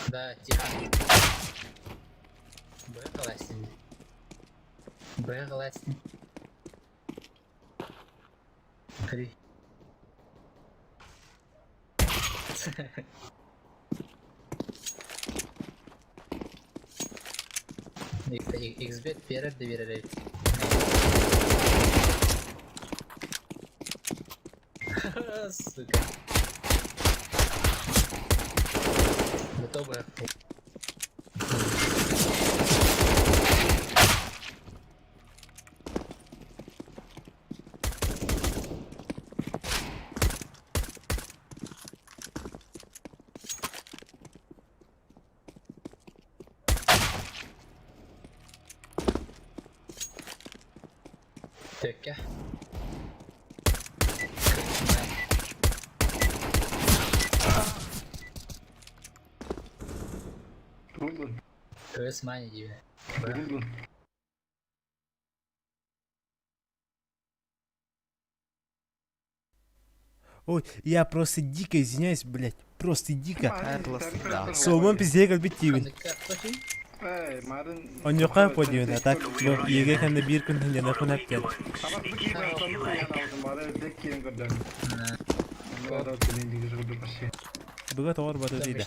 Да, тихо. Бэгластин. Кри. XBet verir de verir. Сука. Готовы. Tekka. Мани gibi. Ой, я просто дико извиняюсь, блядь. Просто дико. Соломон пиздец как битивин. Он не кайф подивин, а так еге кенде bir gün теңден акын апкен. Буга товар бады дейді.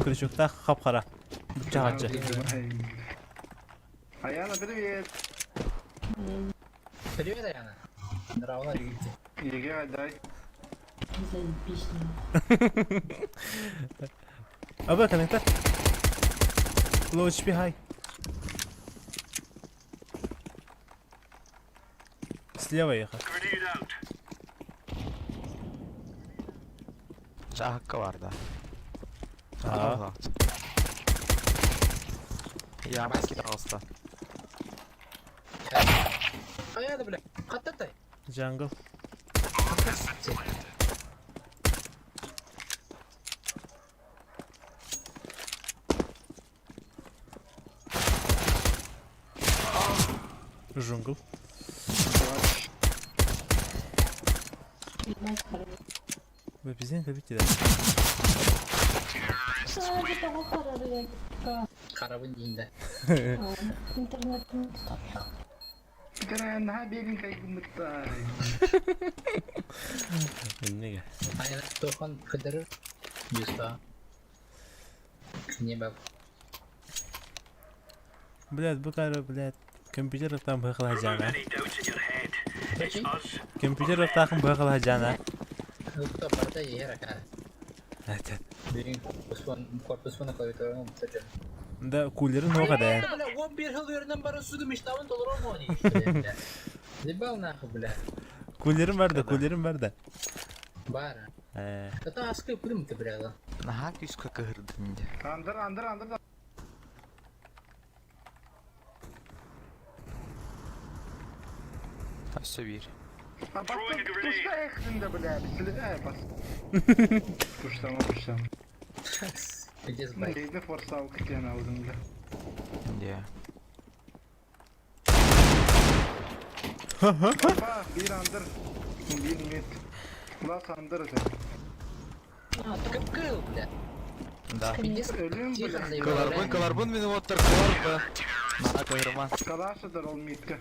Крючокта қап-қара. Бычағатшы. Аяна, привет. Привет, Аяна. Здорово, Ригити. Еге, дай. Аба, коннектор. Low HP high. Слева ехать. Hakkı vardı. Aa. Ya belki de hasta. Аяна, бля. Каттатай. Jungle. Jungle. Ve bizden tabii ki de. Sadece daha kararı Karabın yiyinde. İnternetin tutamıyor. Keren ha benim kaygımlıkta. Ne gel? Аяна, тохан кыдырыр. Юста. Не баб. Блядь, bu kadar блядь. Компьютер там бахлажана. Компьютер там бахлажана. Кто парта ера кар. Evet. Benim korpusuna koyuyorum tutacağım. Da kullerin o kadar yani. 11 yıl yerinden bana su demiş $10 mu işte. Libal nahı bile. Kullerin var da, kullerin var da. Var. Это аскы примты бля. Aha yüz kaka hırdın ince. Andır. Taşı bir. Tuşta eksinde bile. Bas. Tuşlama. Где сбай? Neydi forsa aldık yani ağzımda. Diye. Baba bir andır. Bir mit. Ulas andır sen. Кыл, бля. Da. Ölüm bile. Kılarbın benim otur kılar be. Bana kahraman. Kalaşıdır ol mitka.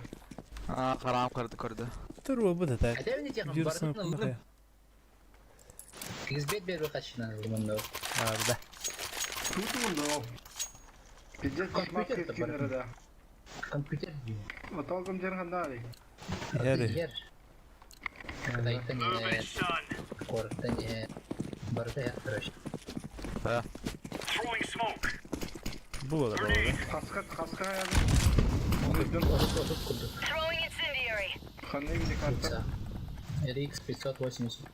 Aa karam kırdı. Второй bu da так. А дай мне тем Bir sınıf бардын. bakıyor. XBet bir kaçına aldım. Arada. Tutuldu o. Piddet kaçmak keskinleri de. Компьютер. Otalgım cerhan dali. Yer. Когда это не коротко не барда я короче. Ha. Bu olur bu olur. Kaska yani. Курду. Throwing incendiary. Kanne gidi kartta. RX 580.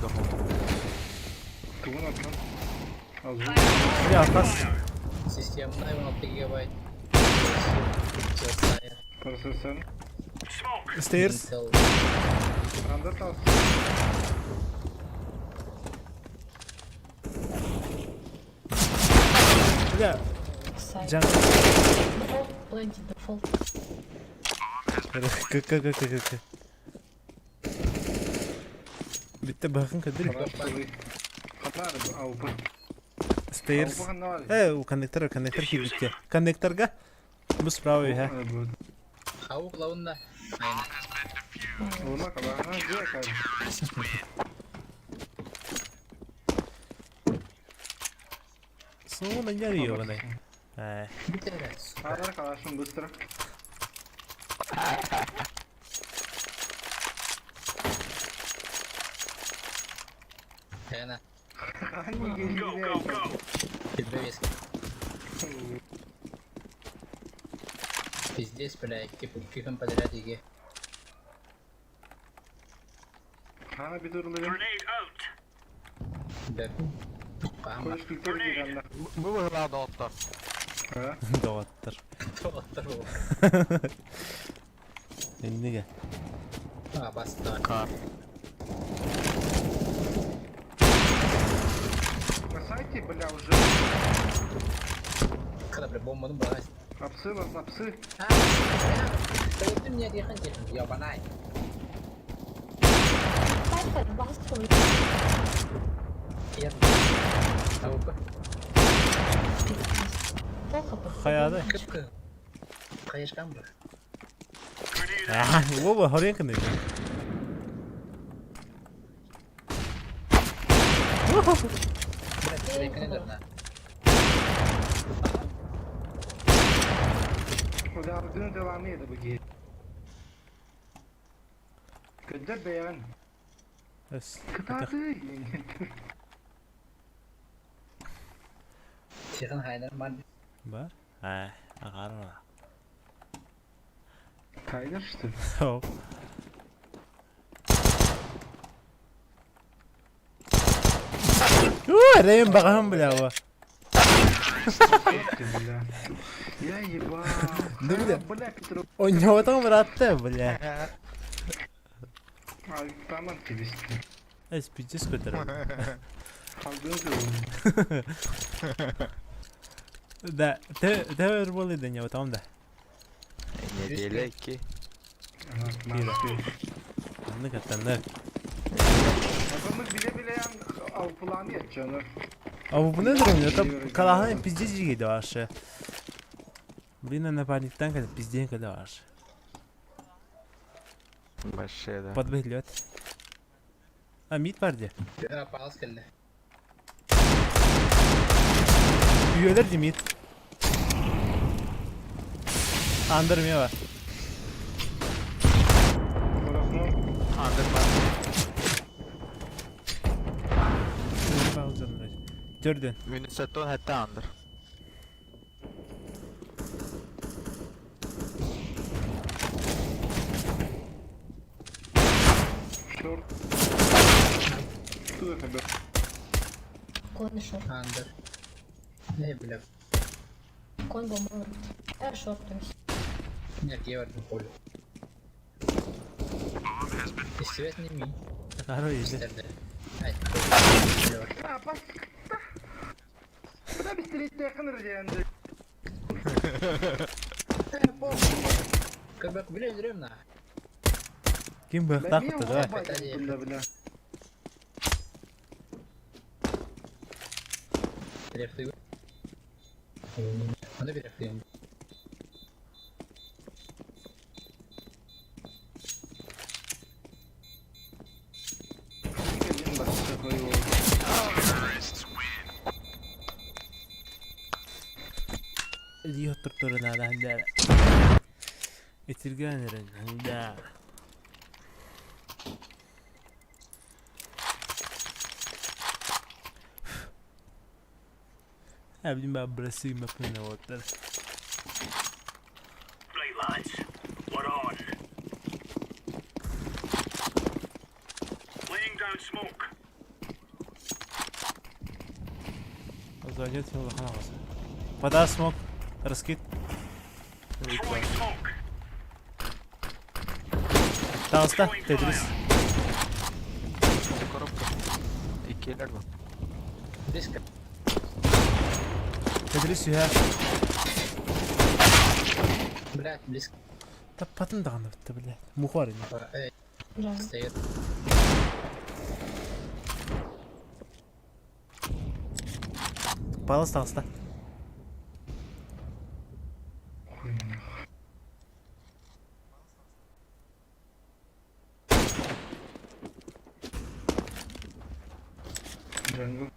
go. Tuğun atlan. Az vur. Bir arkas. Sistemde 16 GB. Cihazaya. Prosesör. Stairs. Intel. Under kalsın. Ya Side. can. Default. Plenty default. Kı. Bitti bakın Kadir. Karar soruyu. Kanar bu Avrupa. Stairs. Avrupa ne var? У коннектор хибитке. Коннекторга bu справа ha. Havuk lavunda. Aynen. Olmak kadar. Ha güzel kaydı. Sonra ne arıyor bana? He. Bir tane. Kadar kalaşım bыстро. Aynen. Hangi geliyor? Тебе весь. Пиздец, блядь, кипом подряд иги. Hana bir durulayım. Да. Пама. Koş kültür girenler. Bu hıla dağıtlar. Ha? Dağıttır. Eline gel. А, баста. Kar. На сайте, бля, уже. Когда, бля, бомба, ну, брать. Апсы, вас апсы. А, да ты мне отъехать, ёбанай. Side bastım. Я... Havuk. Sol kapı. Hayada. Кыпкы. Каешкам бля. Ah, bu oraya kadar. Блядь, перекинь, да. O da ardının devamıydı bu giy. Kıdda beyan. Bas. Kıtadı. Тихон Хайдар man. Ba. Ha, agarra. Kaydır işte. Hop. Reyim bakalım bile bu. Bля. Я ебал. Да, бля. Бля, Петров. O ne tam bıraktı bile. Ay, tamam ki biz. Es pideceğiz kötü. Kaldığınız yolun. Da, te verboluydu ya tamam da. Ne diyelim ki? Anlık atlandık. Adamı bile bile yan avpulanı yatacağını. Ama bu ne durum ya? Tam kalahın pizdeci gidiyor aşağı. Блин, напарниктан когда пиздец когда ваш. Вообще, да. Подбеглет. А мид vardı. Да, палас келди. Üyeler de mid. Under mi var? Orasını Gördün. Minnesota hatta under. short. Dur efendim. Кон шорт. Андер. Не, бля. Кон бомба. Шорт, то есть. Нет, я в этом поле. Из тебя сними. Karo yedi. Nerede? Ay, Ha bak. Bu da bir streette yakın rıcayandı. Как бы бля, öldürüyorum da. Kim Ben bıktak niye tuttu ona da. bayıldım bunda bile. Перефлю. Надо перефлю. Gelin bak şakayı oldu. Diyor tutturun adam der. Etirganırın da. Abim ben Brasil yapayım orada. Right, lads. We're on. Laying down smoke. Звонит его ханагас. Пода смог. Раскид. Throwing smoke. Тауста. Тедрис. Коробка. İki lag var. Близко. Тедрис юя. Блядь, близко. Да потом дағаны бітті, блядь. Мухуар не. Эй, Жаль. стоит. Палас тауста. Jungle.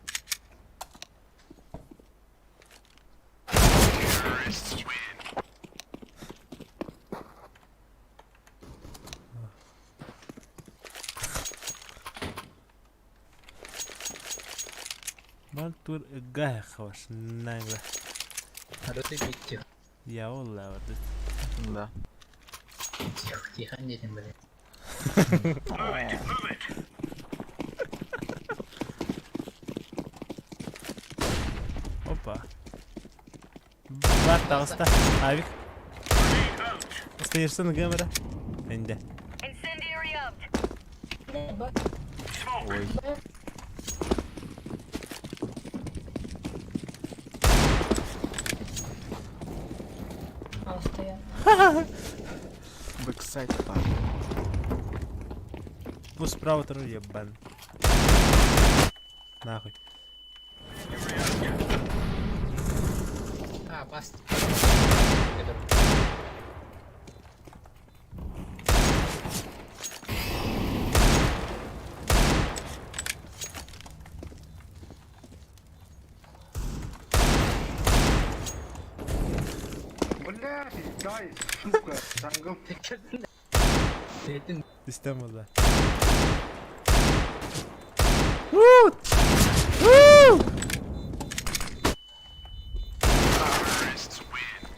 Бан тур гая хаваш. Нагла. А то ты бить тихо. Я олла варды. Да. Тихо, тихо, не этим, блядь. Move it. Опа. Бар тауста. Авик. Grenade out. Остаешься камера. Энде. Incendiary out. Ne bak. Smoke. Ой. Altta ya. Бэксайд бар. Пусть справа тоже ебан. Нахуй. А, паст. Блядь, дай, сука, jungle. Seydin. Система.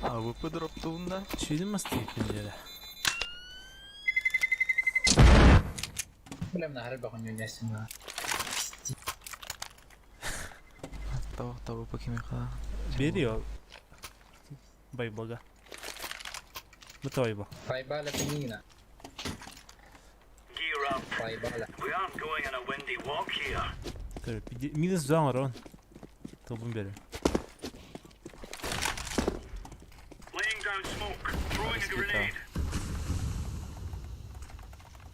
АВП дроптуында. Чүйдің масты екендері. Бля, мына харба хуйню несем. Тавақ АВП кеме қала. Бери ол. Байбога. Мұты байбо. Файбала пенина. Gear up. Файбала. We aren't going on a windy walk here. Минус 2 арон. Тобын бері. Laying down smoke. Throwing a grenade.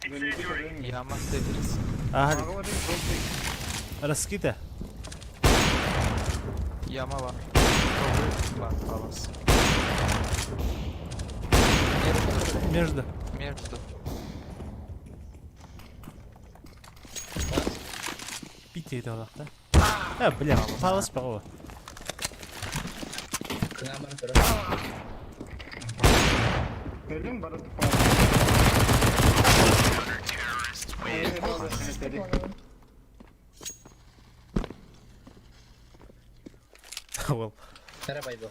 Incendiary. Яма Тедрис. Ага, Ağla değil, çok değil. раскита. Яма var. Тобы бар палас. Между. Между. Питейді олақта. Бля, палас па о. Kınamını kırın. Gördün mü? Bana tıpa. Понял. Ол. Nere baybo?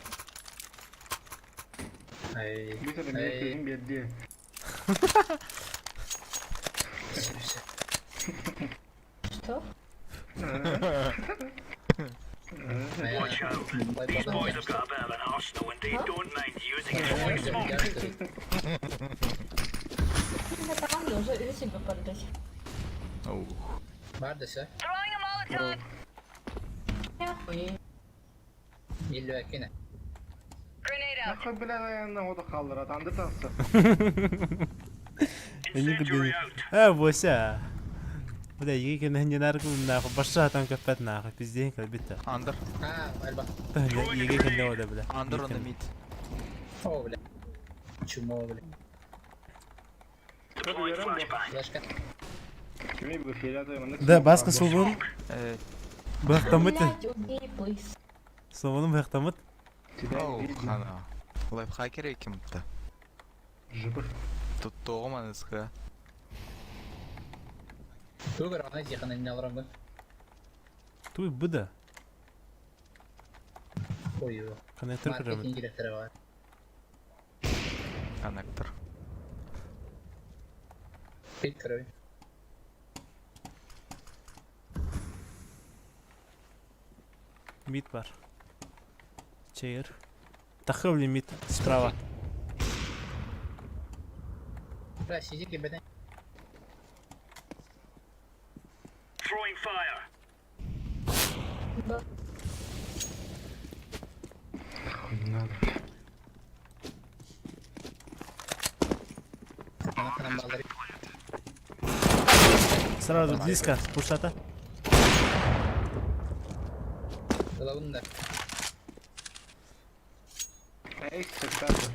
Ay. Bir tane bir kızım bir diye. Что? Watch out. These boys have got a bit of an arsenal and they don't mind using it. Throwing smoke. Ну, там я уже себе подать. Оу. Neredeyse. Throwing a Molotov. Я. Geliyor yine. Grenade out. Nasıl bile dayanına o da kalır atandı tansı. Incendiary out. Бося. Бля, еги кені хэнде наргыл нахуй. Башы атан көппәт нахуй. Пиздейін кәлбетті. Under. Ha, elba. Еги кені ода бля. Under on the mid. O bile. Çumo bile. Deploying flashbang. Flashka. Kimi bu şeyler dayanında. Да, басқа солбон. Бұяқтамыт. Блядь, убей, плиз. Солбоным бұяқтамыт. Оу, хана. Лайфхакер екен бұтта. Жыбыр. Тут тоғыман ысқа. Көгір ана зиқын әне алырам гын. Туй бұда. Ой, Коннектор marketin кіремет. direktörü var. Коннектор. Pit kırıyor. Мид бар. Чейр. Тахав лимит справа. Бля, сиди кибеде. Throwing fire. Да. Anahtarın bağları. Сразу близко. Пушата. Kılavun da. Ekstra kaldı.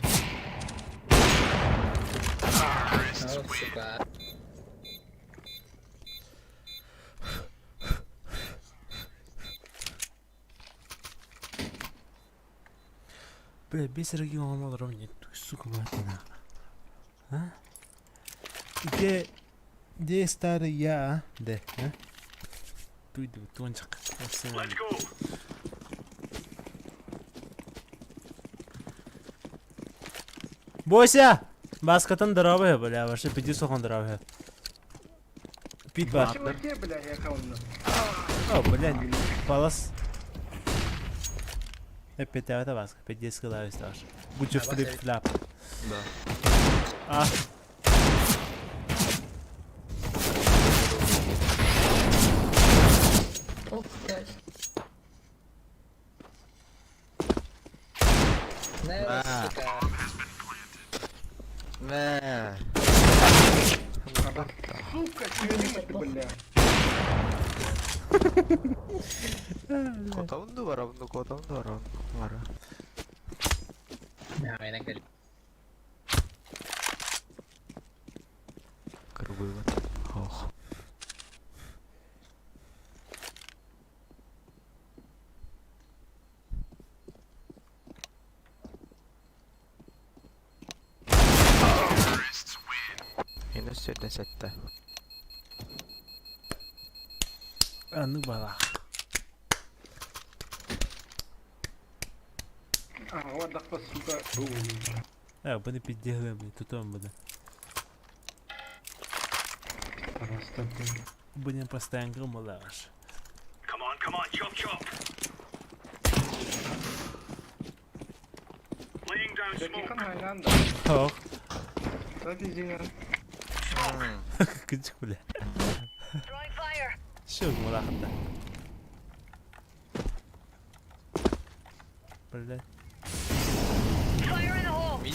Oh, süper. Бля, без региона ровнее. Сука, матина. А? Где старый я, да? А? Туйду, тончик. Let's go. Бойся! Баскатын дырабы, бля, вообще пиди сохон дырабы. Пит бар. Чего тебе, бля, я кауну? О, бля, палас. Опять это баска, 50 килов стаж. Будь флип-фляп. Да. А. Оп, 5. Ne Ha. süper. Ne? Сука, чего ты, бля? Kota undu var, undu kota undu var, var. Ya aynen gel. Kırбывы. Ох. Yine sette. Anı bala. Вот так вот, сука. Bunu пиздели, блядь, тут он буде. Просто, блин. Будем постоянно громолаж. Come on, chop. Laying down Dakika smoke. aynı anda. Ох, Hadi izin küçük bile. Throwing fire. Şu mulakta. Böyle. Fire in the hole.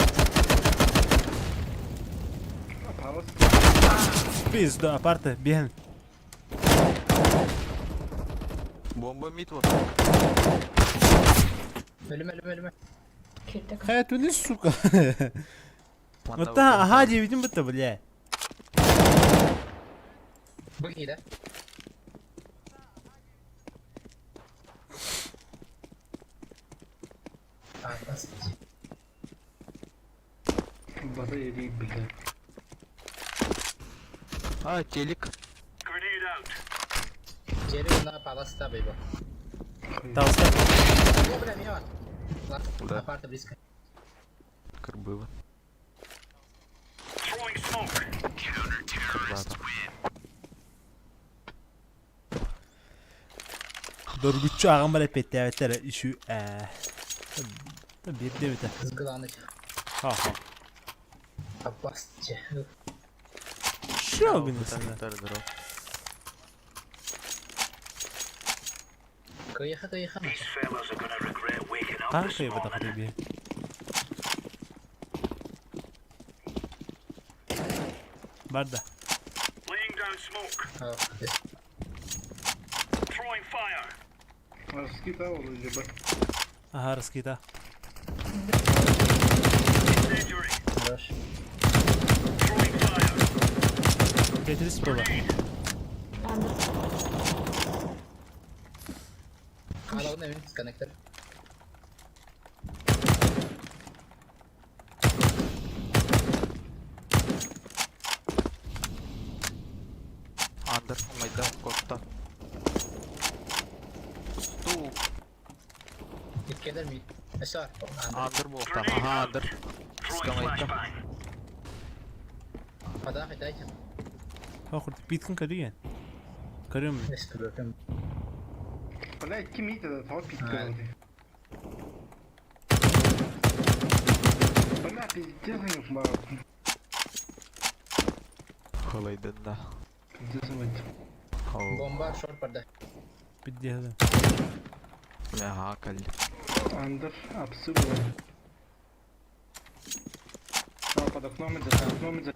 Паус. Пизду, апарты, бегем. Bomba mid var. Ölüme. Киртек. Hayat ne сука. Panda Вот та, ага, видим это, бля. Bu iyi de. Ay nasıl? Bada yedi, bля. Ha, çelik. Grenade out. Jerry na palasta bebo. Толста. Ne bile mi var? Lan, Da. aparta bliska. Kırбывы. Throwing smoke. Kırбата. Dorguççu ağam böyle petti evet işi tabii bir de biter. Zgılanık. Ha ha. Kapasçı. Şu gün sana. Kıyıha. These fellas are gonna regret waking up Kanka this ya bada morning. bir. Barda. Laying down smoke. Ha, hadi. Throwing fire. Раскита уже, бля. Aha raskita. Incendiary. Хорош. Throwing fire. Tetris baba. Андер. Alalım evin disconnector. Under, майда, коtta. Stu. Git gelir mi? Esar. Under bu ortam. Aha, under. Throwing Sıkamaydım. flashbang. Hadi hidayken. Ha kurdu bitkin karıyor. Karıyor mu? Eski görkem. Блядь, ким это, того пить А. короче. Бля, пиздец, не ушмал. Хылайдın da. Пиздец, блядь. Oh. Bomba short pardda. بدي هذا Ya hakal. Андер, абсолютно. Под окном идет, под окном идет.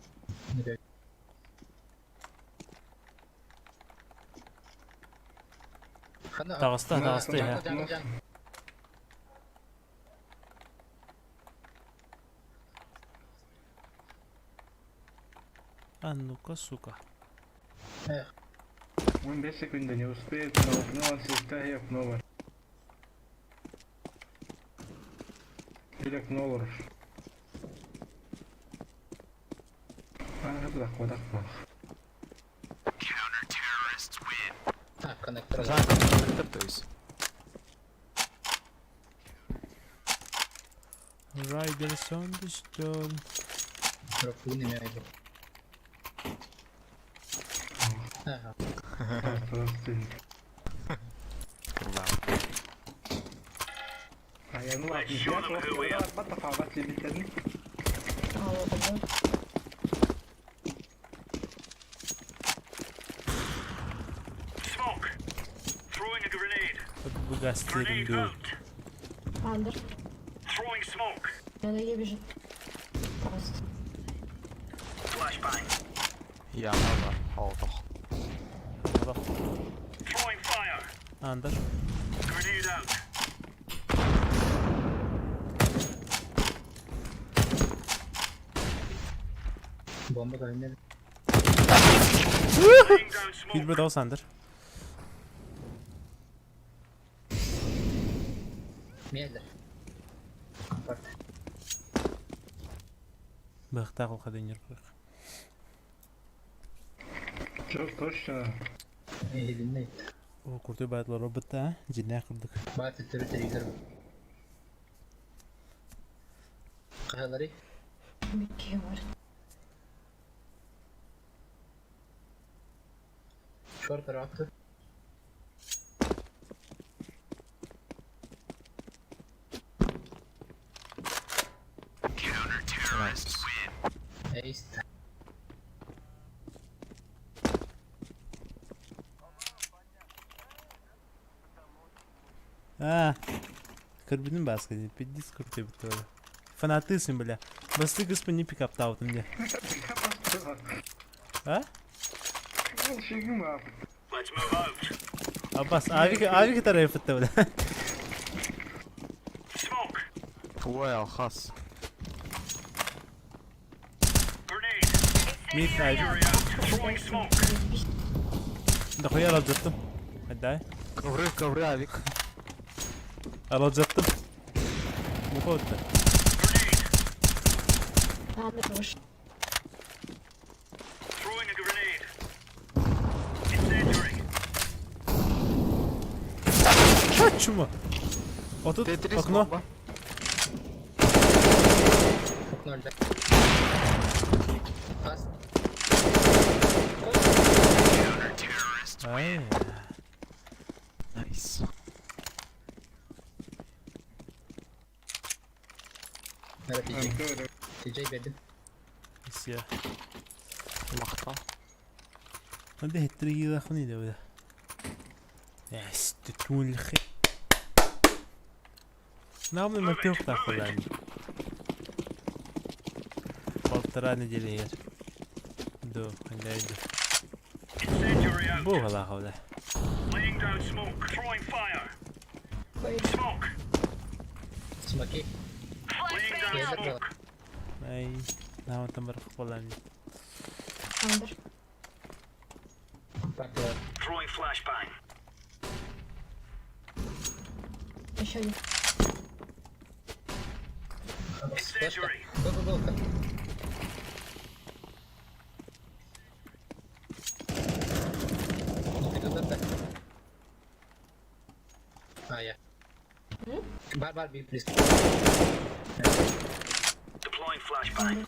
Тағысты ya. А ну-ка, сука. 15 секунд, не успеет, но окно отсекта и окно. Или окно лорш. Бırak, bırak, bırak. Ha, connector. Zaten то есть. Riders on the stone. Yok, bu ne yani? Aha. Просто. Ладно. А я ну ладно, я батафавать лимитами. Smoke. Throwing a grenade. Bu gazetelerin Grenade diyor. out. Андер. Throwing smoke. Nereye бежит? Просто. Flashbang. Ya valla. Oldu. Throwing fire. Under. Grenade out. Bomba gönderdim. Laying down smoke. Bir daha Sander. Mierda. Comparte. Бахта кылка денер кырык. Чё, точно? İyi dinleyin. O kurtu bayatlar robot ha. Cinne kırdık. Batı türü televizör bu. Kahaları. Микки var. Short tarafı. Nice. Ace. А. Карбинин баска, 50 крутый битва. Фанатысың, бля. Басты господин не пикап таутын мне. А? Шигма. Let's move out. Аббас, авик тарайф это, бля. Smoke. Ой, алхас. Grenade. Мид авик. Area out. Throwing smoke. Дохуя аладжаттым. Хаддай. Ковры, авик. Аладжаттым. Мухотта. Grenade. Андер вышел. Throwing a grenade. Incendiary. Чума. Вот тут Тетрис окно. бомба. Okno öldü. Pas. Ай. Nice. Nerede TJ? TJ verdim. Все. Мақта. Надо хитрый лахни да, бля. Яс, ты тунлхи. Нам на мотив так хулян. Полтора недели я. До, ханляйду. Incendiary out. Бога лаха, бля. Laying down smoke. Throwing fire. Smoke. Смоки. Laying down Yeah, smoke. Ай, нам там барах хулян. Андер. Parti var. Throwing flashbang. Еще один. Incendiary. Go, go, go. Ah, yeah. Bar, be please. Deploying flashbang.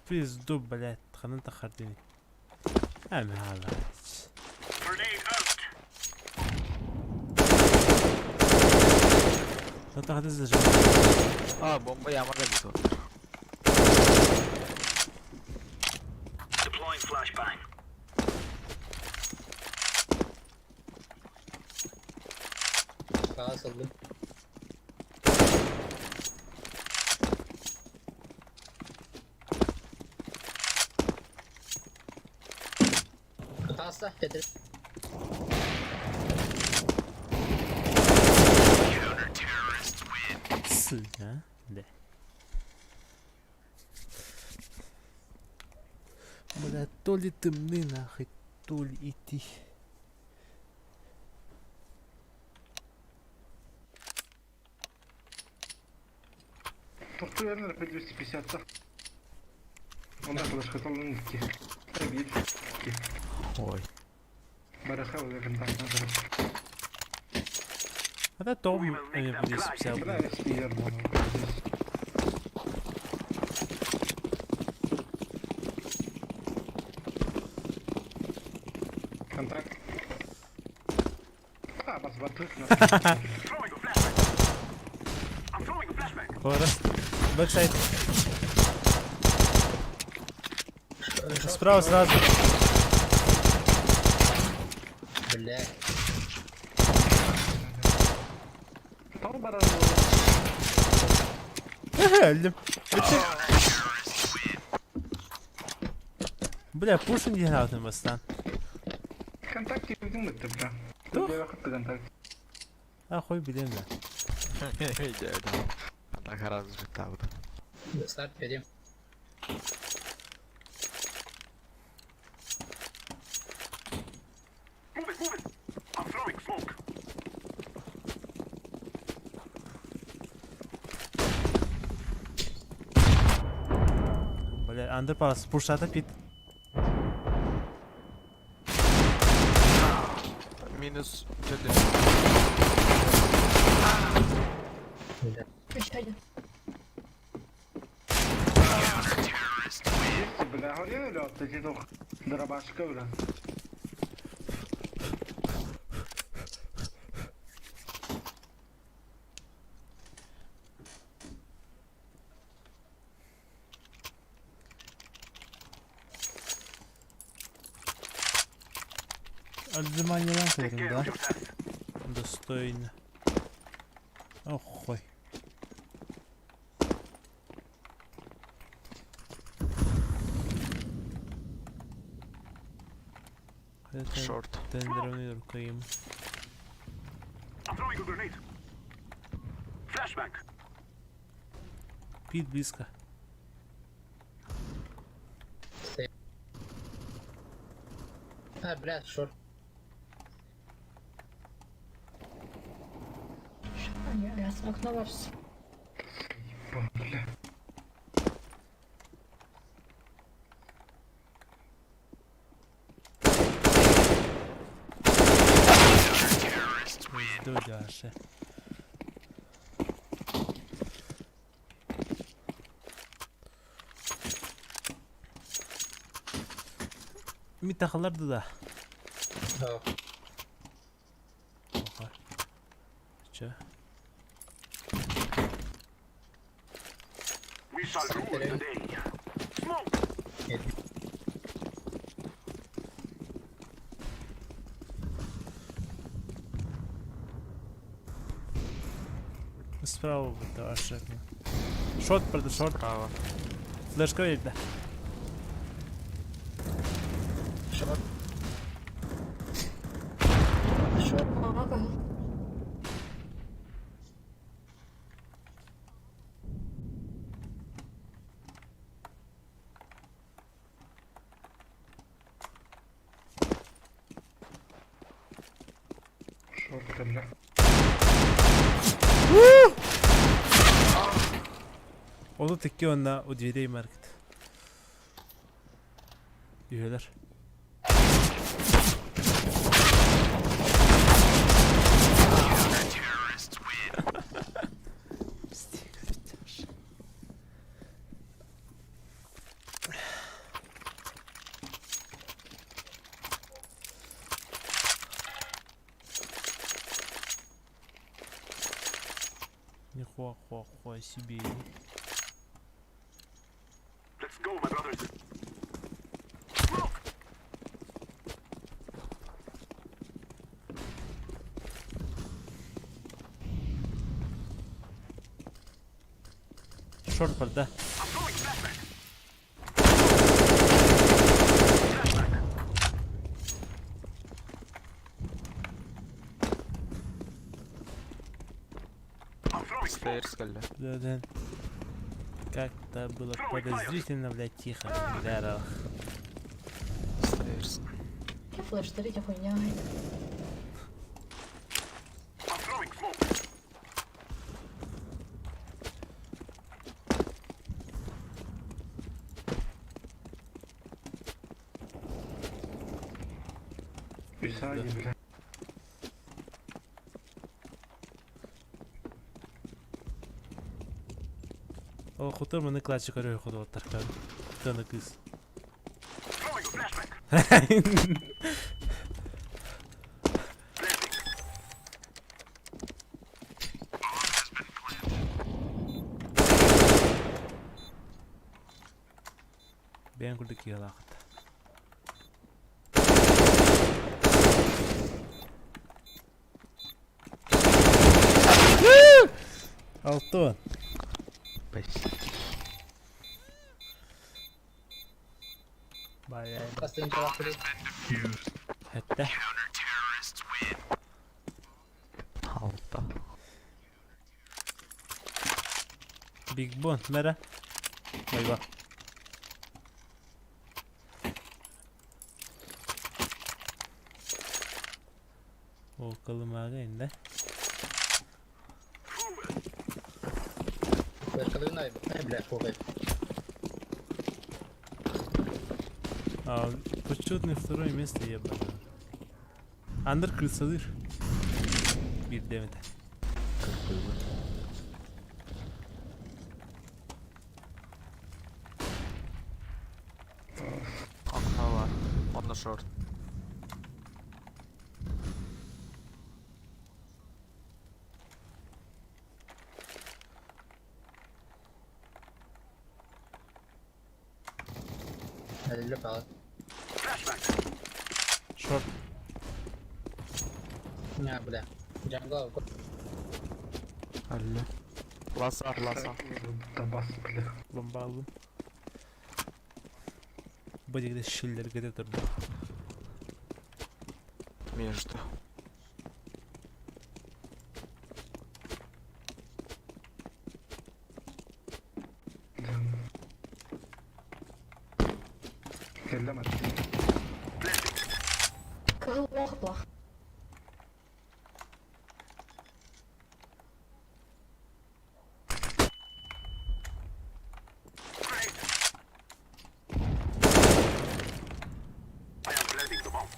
Пизду, блядь, خلنا تأخرتني. أعمل هذا. Grenade out. No to hadi zırh. Aa bomba yağmada bir o. Deploying flashbang. Sağa saldım. Kıtası getir. Сына, да. Бля, то ли темны нахуй, то ли идти. Тухту верно по 250. Он так лишь хотел нитки. Бить. Ой. Бараха уже контакт надо. Это Том, здесь вся Бля, была. я спиер был. Контакт. А, бас батут. Throwing a flashbang. I'm throwing a flashbang. Хорас. Бэксайд. Справа сразу. Бля. Там баран. Öldüm. Bitti. Бля, пушим не грав на стан. Контакт юздың бітті бля. Тух. Тебе вақытты контакт. Ахуй білем да. Allah razı olsun abi. Start vereyim. Moving. I'm throwing smoke. Бля, андерпас, пушата пит. Minus 4. Еще один. Есть, бля, говори, или от эти дух дробашка, бля. Отжимание Take ланкером, care да? of yourself. Достойно. Охуй. Short. Тендерованный рукоем. I'm throwing a grenade. Flashbang. Пит близко. Ha bля, шорт. Ясно, окно ваше. Бля. Дудяше. Мид тахаларды да. Yok. Oha. Çö. We shall rule today. Smoke. Справа буде ваше. Шорт перед шорт. Bravo. Флешка вийде. Шорт. Шорт. Ага. Шортка, бля. Onu teki onunla o diyedeyim market. Üyeler. Нихуя себе. Let's go, my brothers. Шорт под, да? I'm throwing flashbang. I'm throwing smoke. Stairs geldi. Да. Как-то было подозрительно, блядь, тихо. Бля, Stairs. Que flash, старите хуйня. I'm throwing smoke. Üsayi bile. О, хутор мене класик орёй ходил таркан. Тана кыз. Throwing a flashbang. Ben kurdaki yalakıt. Алтон. 5. Bayağı. Кастинг cevap verin. Hatta. 6. Big Bon. Mera. Eyvah. O kalım ağa indi. Верховина, бля, хлопай. А, почетное второе место я бы. Андер крысалыр. Bir demede. Akna var. On the short. Hadi look out. Short. Ya bля. Jungle. Halli. Lasa. Da bas bile. Bomba aldım. Бадик да шиллер где тұрды. Между. Kellemedi. Крыл плохо, плохо. I am planting the bomb.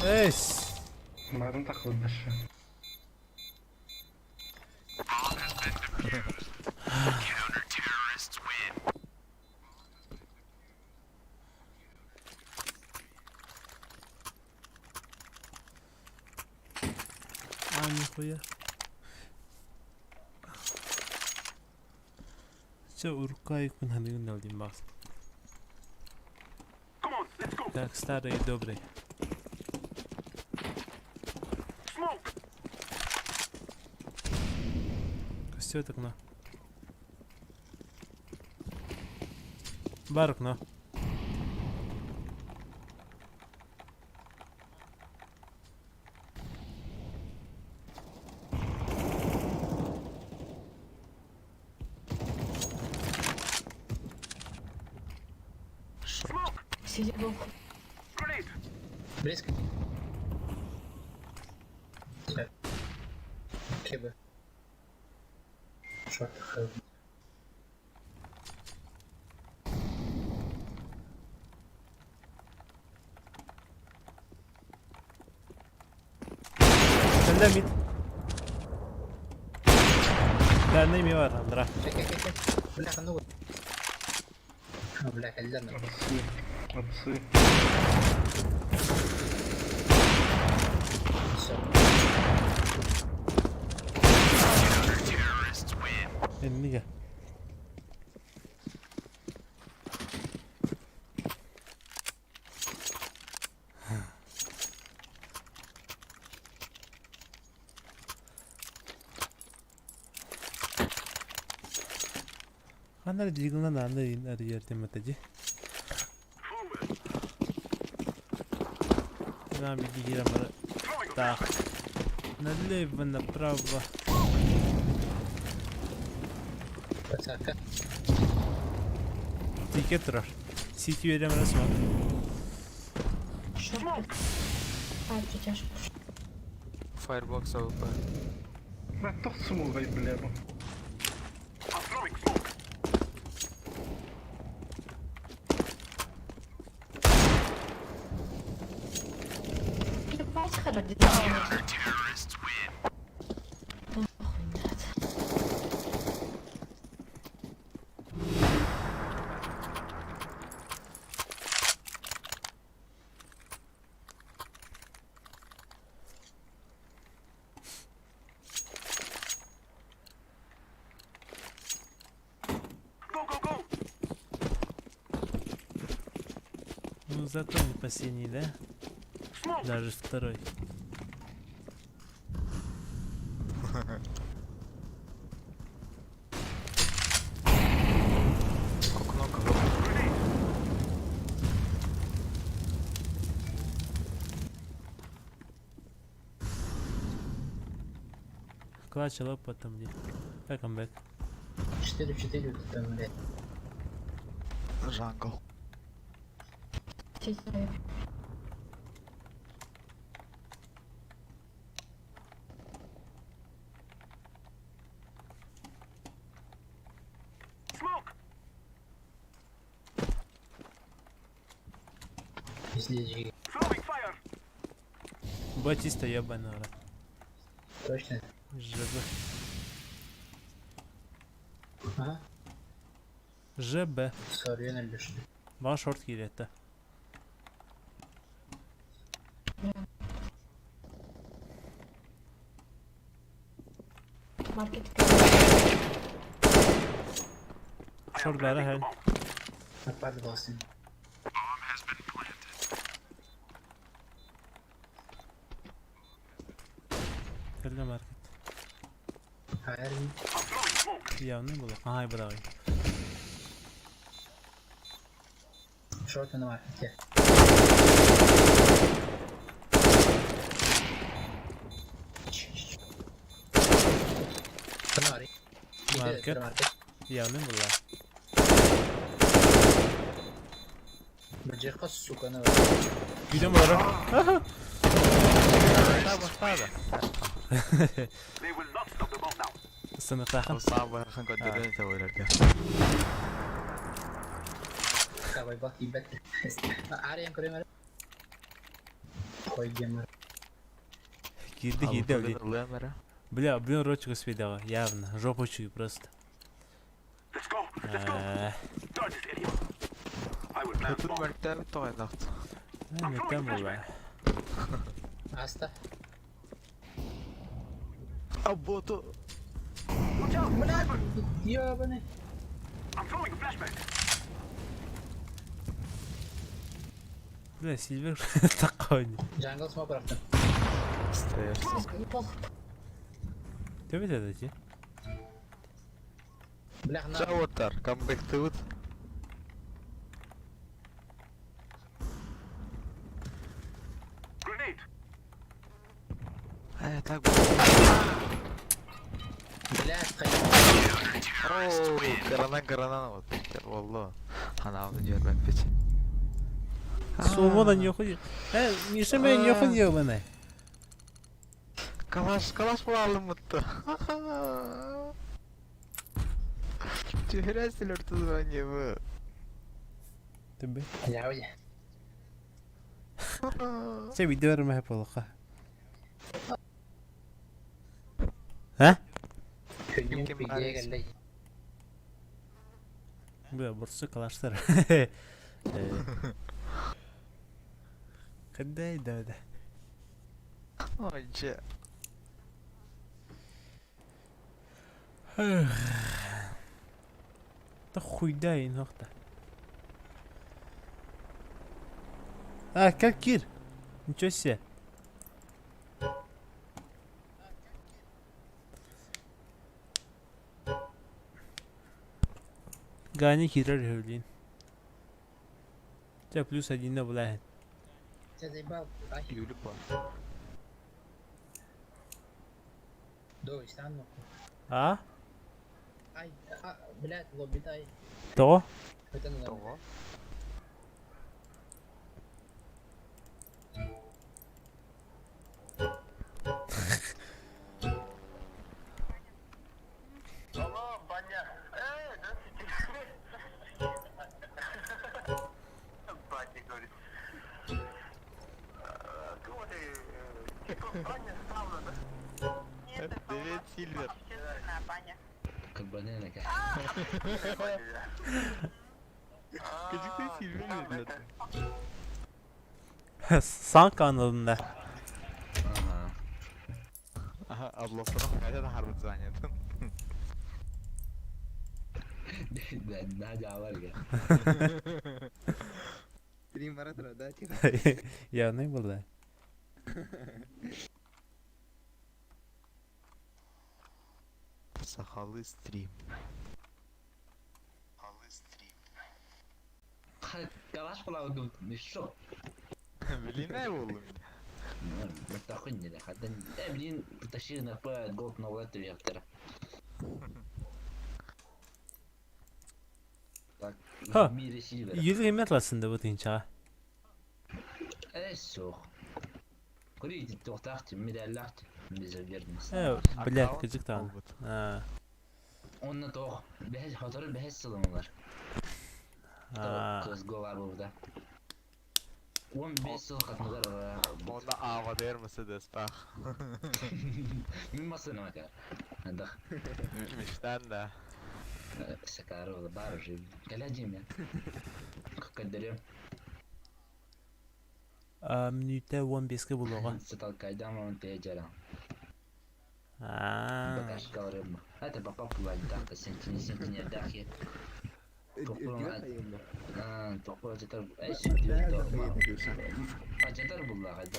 Eş. Umarım takıldı aşağı. А, нихуя. Все, уркай кун ханын алдим бас. Come on, let's go. Как старый и добрый. Smoke. Все так на. Бар окно. Smoke. CSGO. Grenade. Близко. КБ. Шорт. Geldi mid. Geldi mi var Andra? Çek. Bırakın da vur. Bırak elden de. Apsı. Elini gel. Kanlar jiguna nanda in ari yerte mataji. Na bir digira mara. Tak. Налево, направо. Saka. Ticket City verem resmen. Шорт. Пальцы тяжко. Firebox AWP. Ben toch smogaj, bля. I'm throwing smoke. Ебать, ходи. Go. Ну зато не последний, да? Даже второй. Окно Клатч лоб потом где? Как он бэк? 4-4 там, блядь. Jungle. TJAY. Smoke. Излечи. Throwing fire. Батиста ебаного. Точно? ЖБ. Ага. ЖБ. Sarıya ne düştü? Bana short geliyor hatta. Market. Short bana her. Hadi basın. Kelle market. Hayır. Ya ne bu? Aha bravo. Short and market ya. Kanari. Market. Ya ne bu la? Bıcıka suka ne var? Bir de mi var? They will not stop the bomb now. Sınıfta. صعب خلينا نقدر نسوي لك. Kavay bak ibet. Arayın kurayım. Koy gamer. Girdi öyle. Лемера. Бля, блин, ротик успел, явно. Жопу чую просто. Let's go. Guard this area. I will plant Kötü bomb. mertler toylaktı. Ne tam bu be. Hasta. Abotu. Watch out. Ya bu ne? I'm throwing a flashbang. Bля, Silver tak oynuyor. Jungle smoke bıraktım. Stres. Неплохо. Tabii de ki. Bırak ne? Çavatar. Comeback to it. Grenade. Так. Bırak kayıp. Ooo. Karana вот. Vallahi. Hanavını görmek için. Soğumadan yok oluyor. He, Mişemen yok oluyor bana. Kalaş bulalım mutlu. Чего ты звонил? Tabii. Ya o ya. Şey video verme hep ola. Ha? Köyün Kim bilgiye arayız? geldi. Bu burası kalaşlar. Kadaydı da. Hoca. Da хуйдай нахта. Как Кир? Ничего себе. Гани Кирер Хевлин. Тебя плюс 1 на влает. Sen zaybal. Ay. Yülük var. До, стану. А? Ay. Блядь, лобби дай. То? Это надо. Того. Алло, баня. Баня говорит. Кого ты? Баня ставила, да? Evet Silver. Как банана как. Gıcıkta Silver dediler. San kanalında. Ага. Aha ablasına kayda da harbi zannettim. Да, var ya. Стрим оратора, да, типа? Я не был, да. Сахалыы стрим. Калаш плавал, ну что? Блин, ne oğlum? Мастахунни да. Хадда, блин, потащили на П голд на лету вектора. Так, Ха. в мире сильвера. Yüz kıymet aslında bu tinça. Eso. Kuridi tohtahti, midallahti. Bize verdiniz. Блядь, gıcık tane. Ha. Onunla toh. Behez, hatırı behez sılımlar. CSGO var burada. 15 yıl katınlar var. Onda ava der Mercedes bak. Mimmasın ama kadar. Hadi. Mişten de. Sakarı ola barışı. Geleceğim ya. Kaderim. Minüte 15 ke buluğa. Sıtal kaydam ama TJAY. Ha. Bakaş kalırım. Hadi baba kulağın tahta sentini dahi. Toplu acetar. Ay şimdi acetar bullah hadi.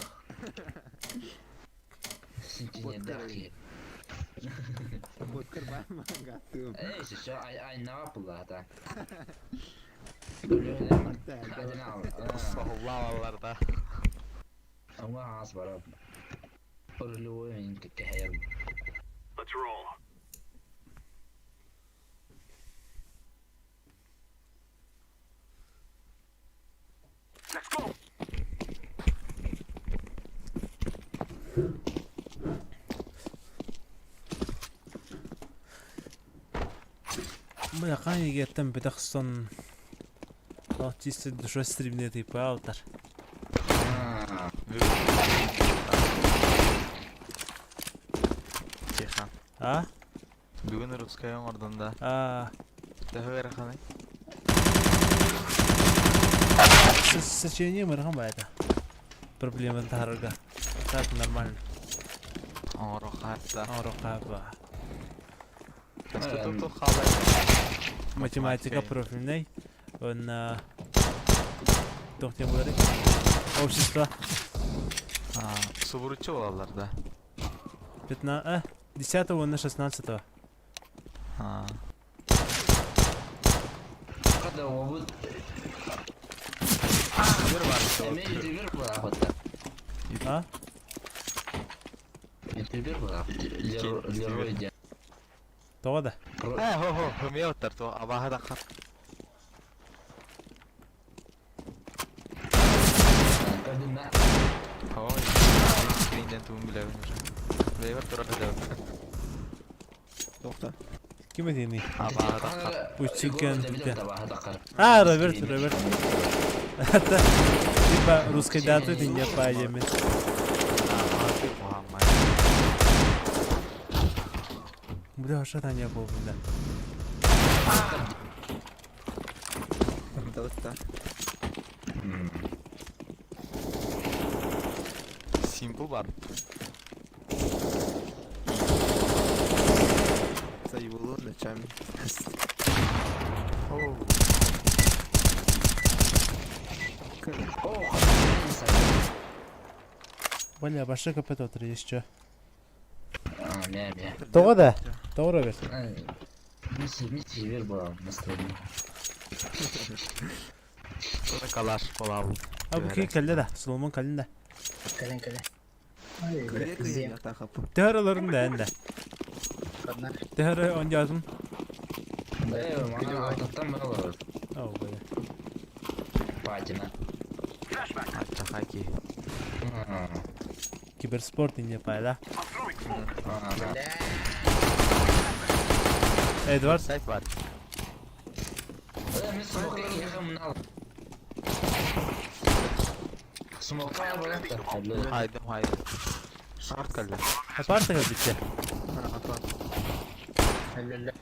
Sentini dahi. Подкар бама гатым. Ey şu ay ne yapıldı da. Hadi ne al. Sohullavalarda. Ama az var abi. Orlu oyun kekayım. Let's roll. Let's go. Bu yakan yegetten bedakson. Çizse düşe stream'de tipi altar. Ceyhan. Ha? Bugün Ruskaya oradan da. Ha. Daha ver kanı. Сочинение мы рахам байда. Проблема тарга. Так нормально. Oro hatta. Аракаба. Что-то халай. Математика профильный. Он Тохтем говорит. Общество. Suburucu olallarda. 15, 10 на 16. Ha. Когда вот Bir var işte. YouTuber var hatta. Ha? YouTuber var. Leroy diye. Doğru da. Ho hımiye otur to abaha da kap. Kadın ne? Oy. Screen'den tuğum bile oynuyor. Ve var tarafı da. Тохта. Kime diyeyim? Abaha da kap. Uçurken Tabii gitti. tabağa takar. А, Роберт. Это типа русской даты ты не поедем. Бля, aşağıdan yapıyor bundan. Давай. Simple var. Sayıvolu ночами. Oo. Бля, başka kapet oturuyor işte. Не. Doğru da. Doğru ver. Миссии вер была настроение. Sonra kalaş falan. Ha bu ki kelle de. Solomon kelle de. Кален, кален. Кырек я так хапу. Teharaların da ende. Одна. Tehara oynayalım. Мана алтаттан бара бар. Oh böyle. Патина. Açacak haki. Kiberspor dinle payla. Бля. Edward. Site var. Мен смокерге яхам нал. Смокер бар. Haydi. Short kaldı. Aparta gel bitti. Ля-ля-ля.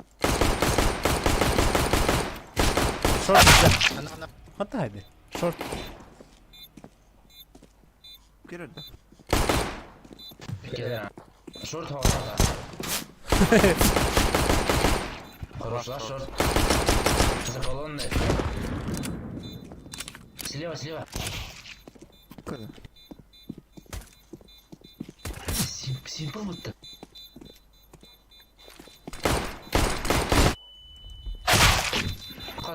Short bitti. Она. Hatta hadi. Short. Girerdi. Шорт хавада. Хорош, да, шорт. За колонной. Слева. Кыды. Симпл будто.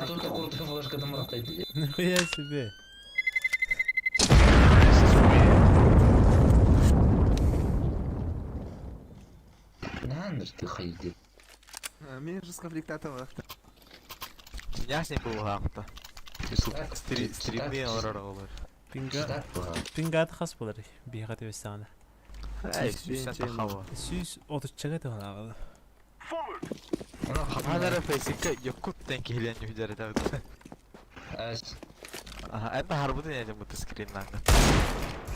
Только куртка флешка мартайды. Nihaya себе. Нандер ты ходил. Мен же с конфликтата var. Ya simple hakta. Stream'de orar olur. Pingat khas bular. Bir hadi vesana. Ay, sen de hava. 130 çaga da ona. Hada Facebook'ta yakut denk gelen yüzleri de. Эс. Aha, en de harbiden yani bu screen'den.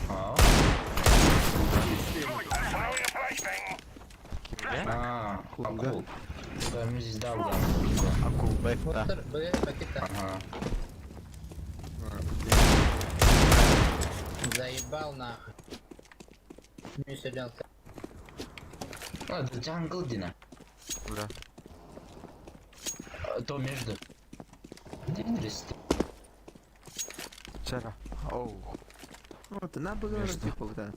А. Kimde? Акул. Да, мы здесь дал, да. Akul beta. Футер, бля, пакета. Ага. Заебал нахуй. Не сидел. Это джангл, Дина. Burada. То между. Динрист. Çara. Oh. Вот, она была Между. типа вот так.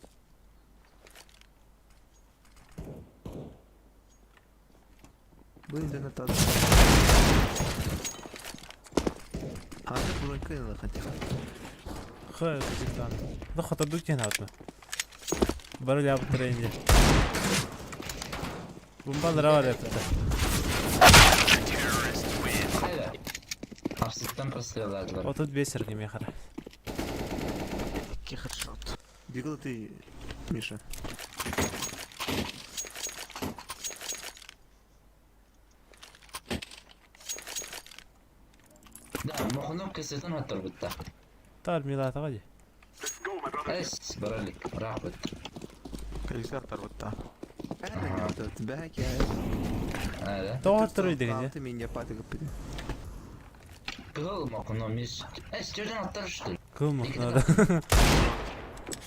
Были на тот. А это было кыло хотя. Hayır, cidden. Da xatar dükkan atma. Böyle yaptırınca. Bombalar var yaptı. Хайда. Арситтан простреладылар. 35 сыргы мехара. İki headshot. Бегал ты, Миша. Да, мохнук кесетен хаттар бутта. Tar milata gaji. Эс, баралик. Рахбет. Bilgisayar tarafta. Это не тот бэк, я. Ада. Doğru degence. Ты меня патыгып. Кыл мохну миш. Эс, жерден аттар что ли? Kılmak nada.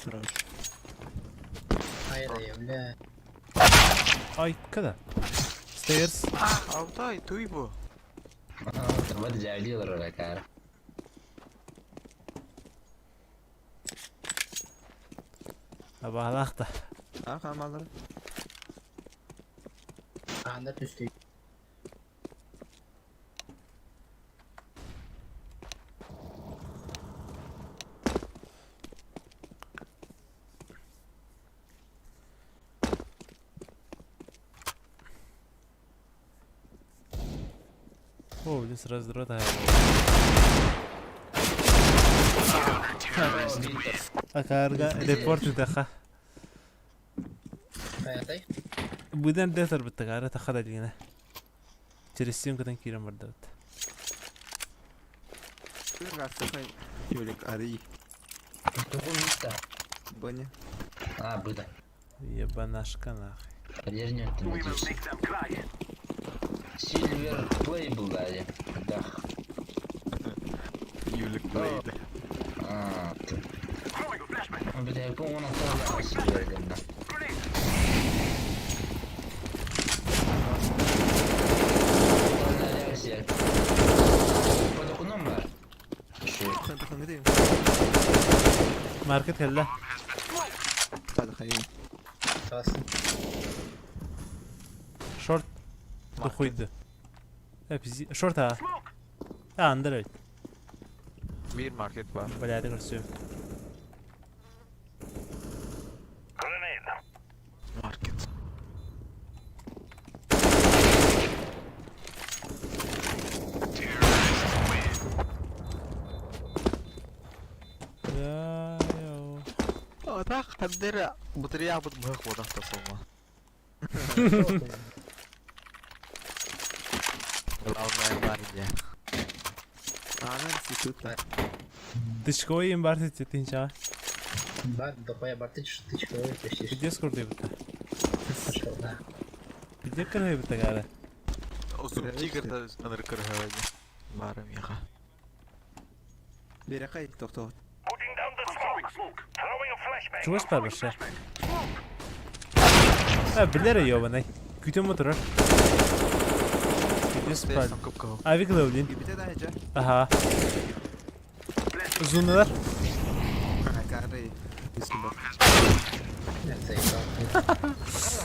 Сразу. Hayır ya, bля. Ay kada. Stairs. Altay, tuy bu. Табад жайлыйлар ора кара. Abalakta. А, хамалар. Anda düştü. О, здесь раздрота. А карга репорт даха. Hayatay. Budan desar bitagara ta khada dina. Через kadan kiran bardat. Расступай. Юлик, ари. Какое место? Боня. А, быда. Ебанашка нахуй. Kariyerine We will ettim. make them cry. Silver play buldaydı. Dah. You look played. Aa. Throwing a flashbang. Bir de bu ona sonra silver'den. Grenade. Reaksiya. Bu dokunun var. Şu. Sen takım gideyim. Market kelle. Hadi hayır. Short. Dukuydu. Hepsi short ha. Ha under. Bir market var. Bayağı görsün. Grenade. Market. Ya yo. Oh, tak hadir butri abut bak wadah ta semua. Kalau main aja. Amen sikut. Тычково им бартите тинча. Бар, допая бартич, тычковый, почти. Где скорды бута? Пошел, да. Где кыргай бута гара? Usuk tiger ta anır kırhaya. Barım ya. Bir kay doktor. Putting down the smoke. Throwing a flashbang. Чего спарбаша? Билер yo bana. Kütü motor. Kütü spar. Sangkup kau. Abi kılavlin. Bir de daha heca. Aha. Uzunlar. Karı. Üstün bak. Neyse, tamam.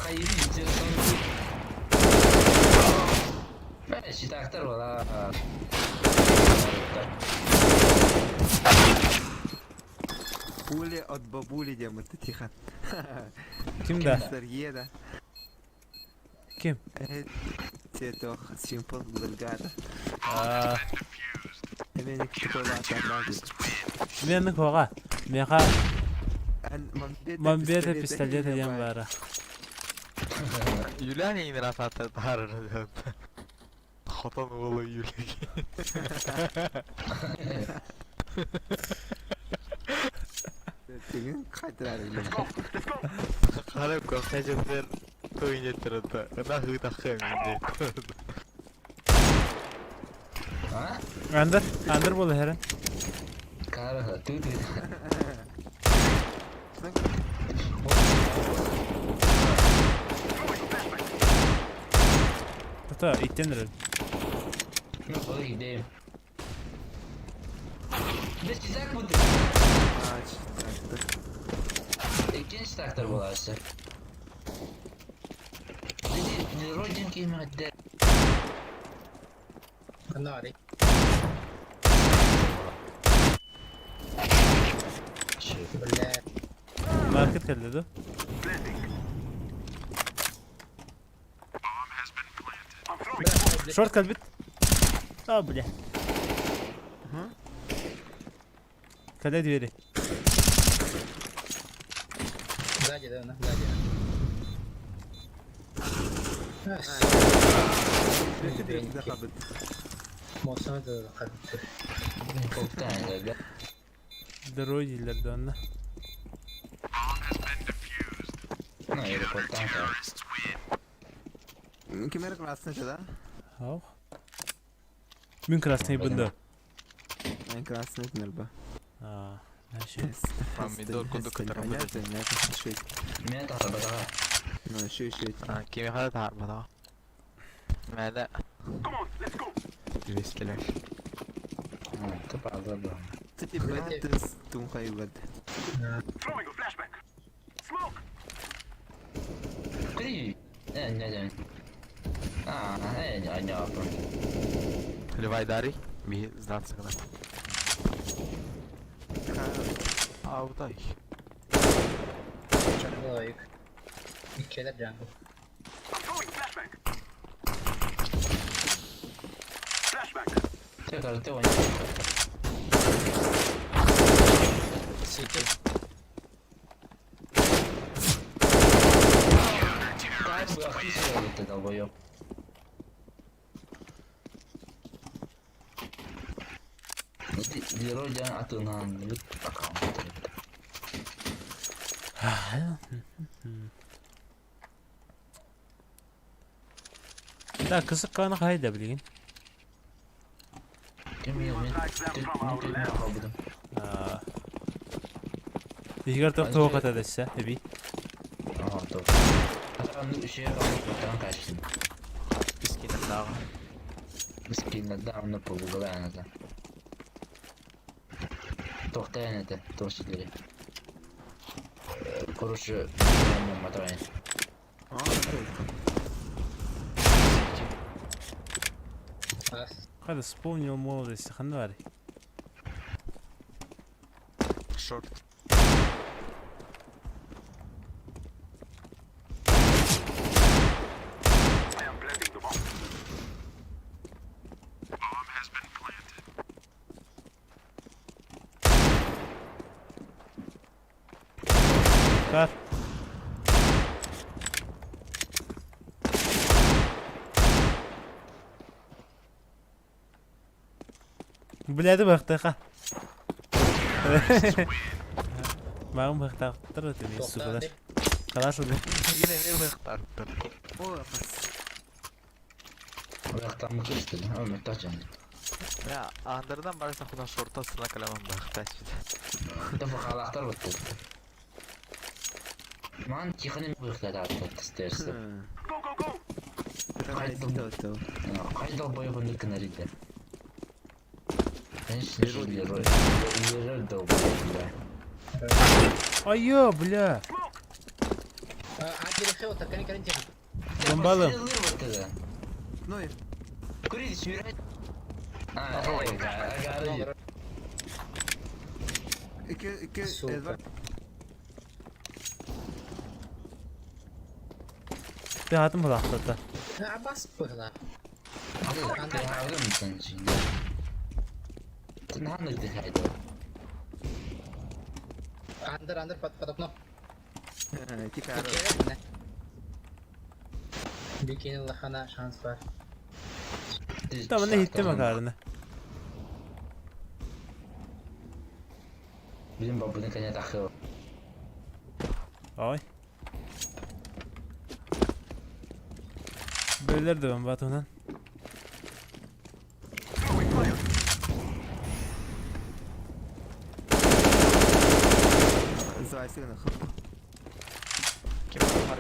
Hayır, içeri son. Ben şita aktar valla. Пули от бабули дем тихо. Kimde? Сергея да. Kim? Те то симпл бригада. Aa, Hemen çikolata atarlardı. men koga. Meha Ben man bete pistolet edem bara. Yulan ini rasa tertarik. Khotan oğlu Yulan. Tegin kaydırarak. Kalau kau saja ber tu ini terata. Kena hu tak ini. Ha? Under bolu herhalde. Kara, tüy. Tata ittenir. Nasıl gideyim? Bir de çizak budur. Aç. Taktı. İkinci taktır bularsa. Dedi, rodinki madde. Nari. Böyle. Market kelle do. Short kalbit. Aa bile. Kale diğeri. Сзади, да, на, сзади. Sürekli direkt de kabit. Мосана да кабит. Koktan herhalde. Deroy değiller de onda. Ne yeri koktan kal. Kimere klasına çada? Hav. Min krasnay bunda. Ben klasına etmelba. Aa, her şey. Mami dor kudu keteram Ne betul. şey. Ne tahta bana. Ne şey. Ah, kimi hal tahar bata. Mada. Come on, let's go. Listeler. Tıp azaldı. Tipi betes tum kaybet. Throwing a flashbang. Smoke. Kri. Ne demek? Aa, ne yapın? Levai dari. Bir zat sıkılar. Avday. Jungle ayık. İlk kere jungle. I'm throwing flashbang. Flashbang. Tekrar te oynayalım. Siktir. Gayet bu aktif oldu dalboyu. Di roja atunan lut account. Da kısık kanı kayda bilgin. Bilmiyorum ben kaldım. İhgar tavuk at edese hebi. Aha doğru. Hatta şey kaldım kaçtım. Biskinin dağı. Miskinlerden anlıp buldu ben azından. Tohta yanıtı, tohçileri. Kuruşu bilmem matayın. Hadi вспомнил молодость, ханвари. Short. Kar. Biladi baktık. Mağım baktık. Tırıtını sular. Kalar şurada. Yine ne bıraktar? Bıraktan mı kıstın? Ama muhtaçım. Ya andırdan barışsa kudan short'a sıra kalamam bıraktar işte. Defa kalaktar battı. Man çıkını bıraktı artık isterse. Kayda boyu bunu kınarıydı. Ben şimdi yürür de o boyu. Ayyo bля. Bombalım. Ну и. Курите, смирать. Агарı. İki Edward. Bir adım bıraktı da. Alır mısın şimdi? Sen hangi detayda? Under patapno. İki karo. Bikini lahana şans var. Tamam ne hitti makarını. Bizim babının kanya takıyor. Ay. Böyleler de ben Batu'ndan. Zayıfsın. Kim var?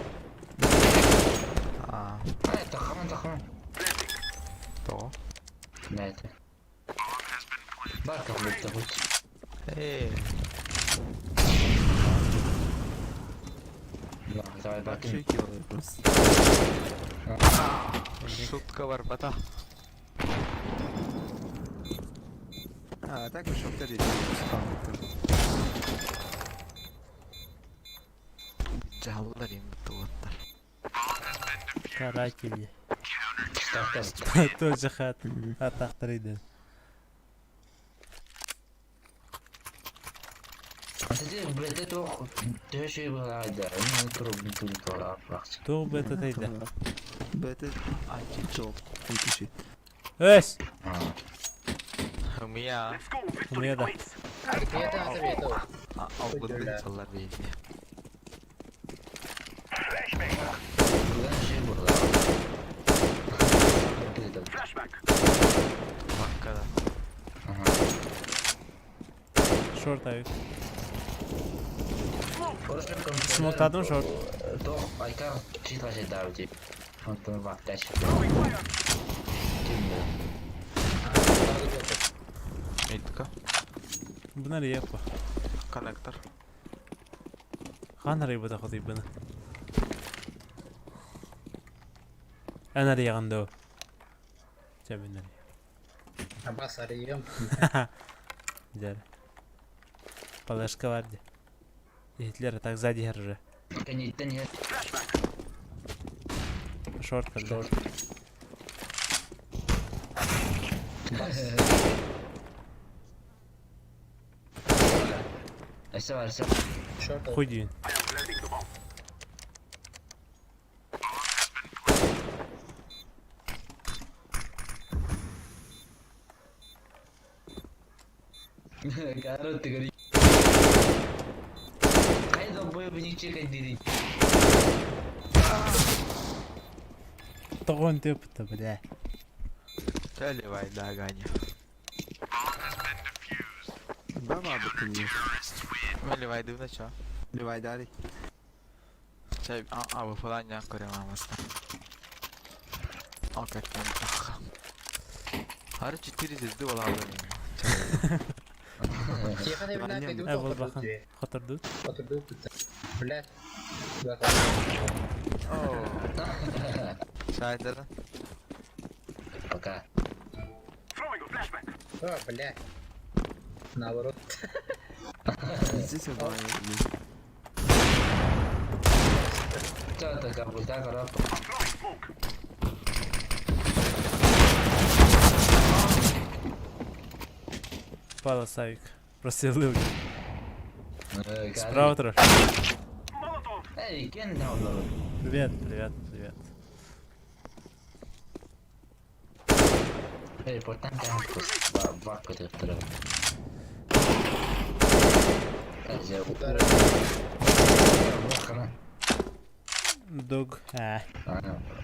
Aa, Hayır takımın. doğru. Nerede? Bak kapıda bu. Hey. La, давай bakın. Şey ki oluyor burası. Şutka var bata. Ha, tak mı şokta değil. Cahlılar yemekte olanlar. Karakili. Tak. Тоже хат. Атақтырыйды. Dedi böyle de o şey vardı. Onun turunu tola bak. Тоқ бета тайда. Bete çok. İki şey. Өс! Hımıya. Умея да. Avgıdı insanlar değil. Buradan şey burada. Bakkada. Шорт аюк. Orası Смолтадым шорт. То айкар читаш давди. Антон вакташ. Митка. Bunlar iyi yapma. Konnektör. Хан рыба да ходи бына. Ana riyaganda o. Cebinler. Abbas arıyorum. Güzel. Палашка vardı. Hitler так сзади держи. Каниттен я Шорт kaldı. Ese varsa Short Хуй düğün. Garoto gari. Kai da boyo beni çek edin. Тогон тепта, бля. Заливай, да, Ганя. Баба бытынıyor. Заливай, дивно чо? Ливай дали. Чай, bu falan ya koyamazsın. Hakikaten tak. Har 4 звезды валады. Тихо, ты Ваня, пойду Вот бахан. Хатырды. Блядь. Oo. Şahitlerin. Пока. Throwing a flashback. О, блядь. Наоборот. Здесь я думаю. Что это, как бы, так, раб? Throwing smoke. Пала Савик. Просилив. Справа. Справа трош. Molotov. Эй, кен даунлоуд. Привет, привет, привет. Эй, портан кампус. Вак, это второй. Взял. Вахана. Дог.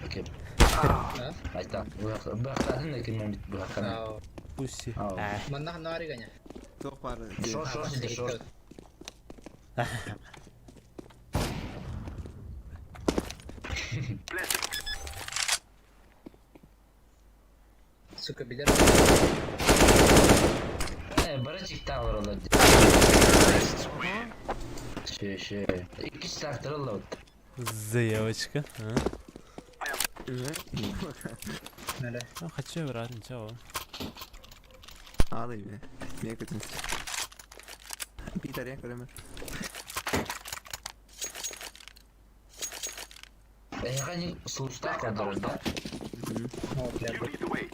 Окей. А? Айта. Вахана, не кем бит вахана. Ау. Пусси. Маннах наригanya. Çok var. Шор, иди шор. Сука, bilir. Baracık daha var orada. Şey. İkisi taktır Allah. Заявочка. Nere? Хочу брат, ничего. Ağlayayım ya. Niye kötüsün? Bir tane yakarım. Hani sonuçta kadar da. О, блядь. You lead the way.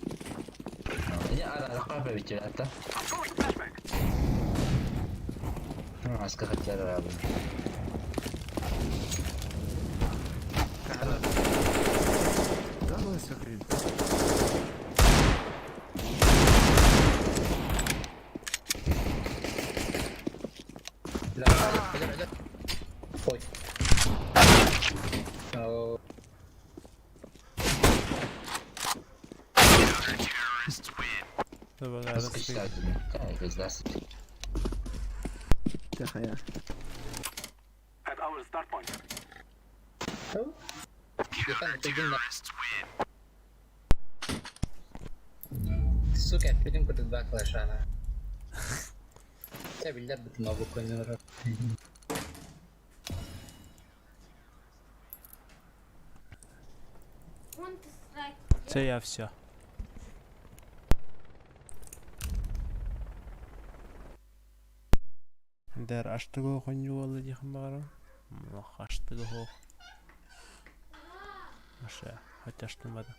Ya ara kahve bitiyor hatta. I'm throwing a flashback. Asker hatlar abi. Да ну все хрен. Блядь. Ой. Ау. Давай, Sıkışlar dedim. Yani gözlersin. Тихо я. At our start point. Ау. Яхан, это иди на. Сука, пойдем под два клаша, на. Я бильярд бутын могу койнур. Це я все. Дэр аштыгы хонju болду дейхин багарам. Мах аштыгы хох. Аша, хоть аштырмады.